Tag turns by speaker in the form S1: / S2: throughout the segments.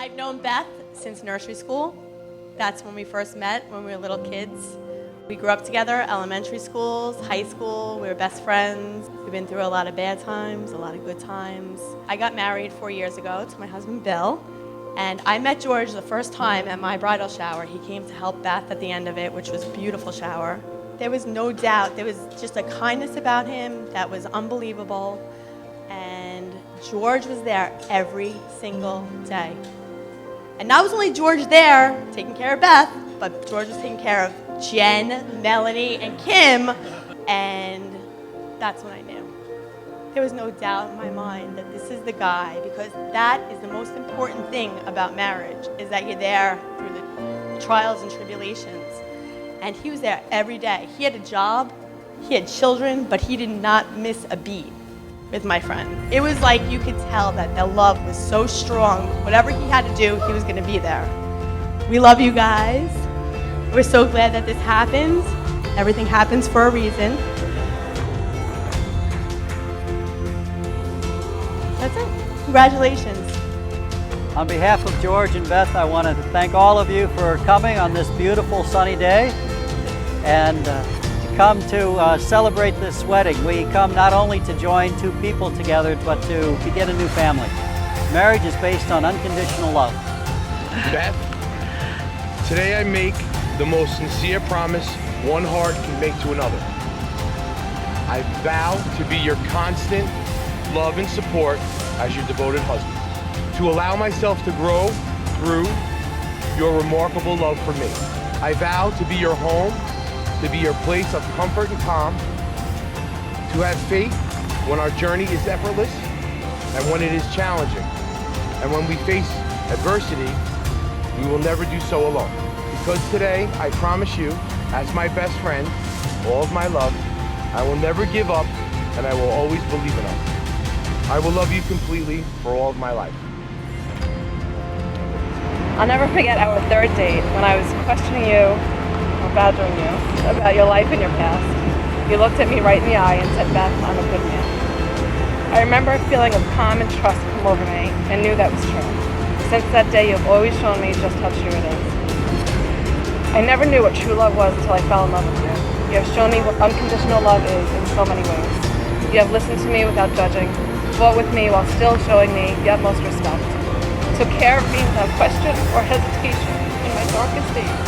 S1: I've known Beth since nursery school. That's when we first met, when we were little kids. We grew up together, elementary schools, high school. We were best friends. We've been through a lot of bad times, a lot of good times. I got married 4 years ago to my husband, Bill. And I met George the first time at my bridal shower. He came to help Beth at the end of it, which was a beautiful shower. There was no doubt. There was just a kindness about him that was unbelievable. And George was there every single day. And not was only George there taking care of Beth, but George was taking care of Jen, Melanie, and Kim. And that's when I knew. There was no doubt in my mind that this is the guy, because that is the most important thing about marriage, is that you're there through the trials and tribulations. And he was there every day. He had a job, he had children, but he did not miss a beat with my friend. It was like you could tell that their love was so strong. Whatever he had to do, he was going to be there. We love you guys. We're so glad that this happened. Everything happens for a reason. That's it. Congratulations.
S2: On behalf of George and Beth, I want to thank all of you for coming on this beautiful sunny day and to come to celebrate this wedding. We come not only to join two people together, but to begin a new family. Marriage is based on unconditional love.
S3: Beth, today I make the most sincere promise one heart can make to another. I vow to be your constant love and support as your devoted husband, to allow myself to grow through your remarkable love for me. I vow to be your home, to be your place of comfort and calm, to have faith when our journey is effortless and when it is challenging. And when we face adversity, we will never do so alone. Because today, I promise you, as my best friend, all of my love, I will never give up and I will always believe in us. I will love you completely for all of my life.
S4: I'll never forget our third date when I was questioning you, or badgering you, about your life and your past. You looked at me right in the eye and said, Beth, I'm a good man. I remember a feeling of calm and trust come over me and knew that was true. Since that day, you've always shown me just how true it is. I never knew what true love was until I fell in love with you. You have shown me what unconditional love is in so many ways. You have listened to me without judging, fought with me while still showing me the utmost respect, took care of me without question or hesitation in my darkest days,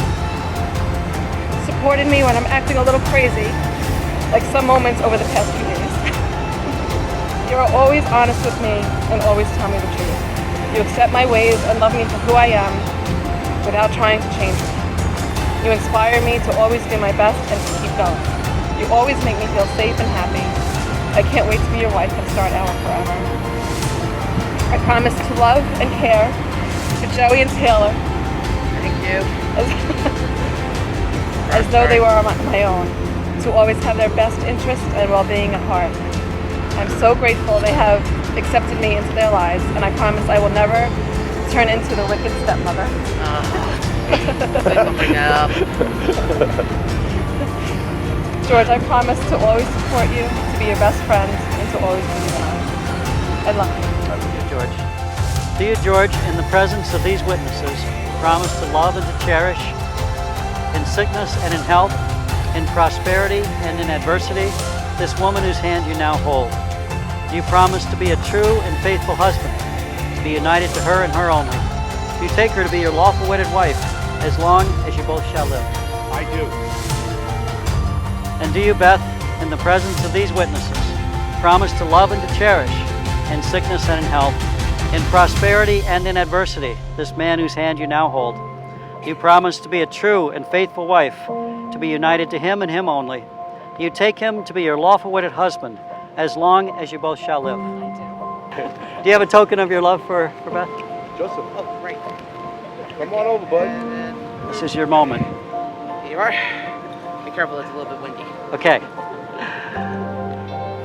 S4: supported me when I'm acting a little crazy, like some moments over the past few days. You are always honest with me and always tell me the truth. You accept my ways and love me for who I am without trying to change me. You inspire me to always do my best and to keep going. You always make me feel safe and happy. I can't wait to be your wife and start our forever. I promise to love and care for Joey and Taylor.
S5: Thank you.
S4: As though they were my own. To always have their best interest and well-being at heart. I'm so grateful they have accepted me into their lives, and I promise I will never turn into the wicked stepmother.
S5: Please don't bring that up.
S4: George, I promise to always support you, to be your best friend, and to always believe in us. I love you.
S2: Love you, George. Do you, George, in the presence of these witnesses, promise to love and to cherish, in sickness and in health, in prosperity and in adversity, this woman whose hand you now hold? Do you promise to be a true and faithful husband, to be united to her and her only? Do you take her to be your lawful wedded wife, as long as you both shall live?
S3: I do.
S2: And do you, Beth, in the presence of these witnesses, promise to love and to cherish, in sickness and in health, in prosperity and in adversity, this man whose hand you now hold? Do you promise to be a true and faithful wife, to be united to him and him only? Do you take him to be your lawful wedded husband, as long as you both shall live?
S4: I do.
S2: Do you have a token of your love for Beth?
S3: Joseph,
S5: Oh, great.
S3: come on over, bud.
S5: And then
S2: This is your moment.
S5: here you are. Be careful, it's a little bit windy.
S2: Okay.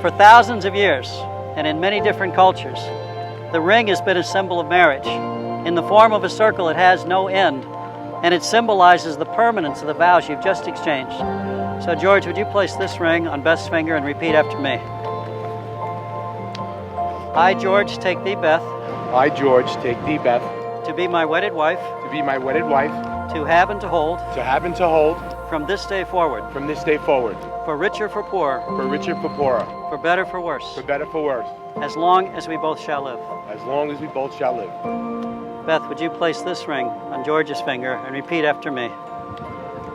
S2: For thousands of years, and in many different cultures, the ring has been a symbol of marriage. In the form of a circle, it has no end, and it symbolizes the permanence of the vows you've just exchanged. So, George, would you place this ring on Beth's finger and repeat after me? I, George, take thee, Beth,
S3: I, George, take thee, Beth,
S2: to be my wedded wife,
S3: to be my wedded wife,
S2: to have and to hold,
S3: to have and to hold,
S2: from this day forward,
S3: from this day forward,
S2: for richer, for poorer,
S3: for richer, for poorer,
S2: for better, for worse,
S3: for better, for worse,
S2: as long as we both shall live.
S3: as long as we both shall live.
S2: Beth, would you place this ring on George's finger and repeat after me?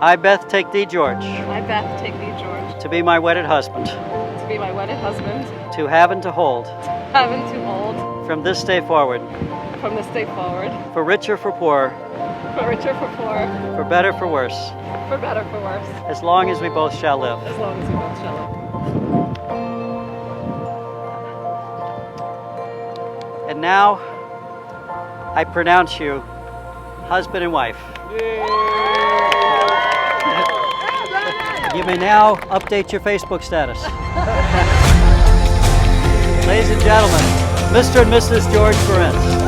S2: I, Beth, take thee, George,
S4: I, Beth, take thee, George,
S2: to be my wedded husband,
S4: to be my wedded husband,
S2: to have and to hold,
S4: have and to hold,
S2: from this day forward,
S4: from this day forward,
S2: for richer, for poorer,
S4: for richer, for poorer,
S2: for better, for worse,
S4: for better, for worse,
S2: as long as we both shall live.
S4: as long as we both shall live.
S2: And now, I pronounce you husband and wife. You may now update your Facebook status. Ladies and gentlemen, Mr. and Mrs. George Perez.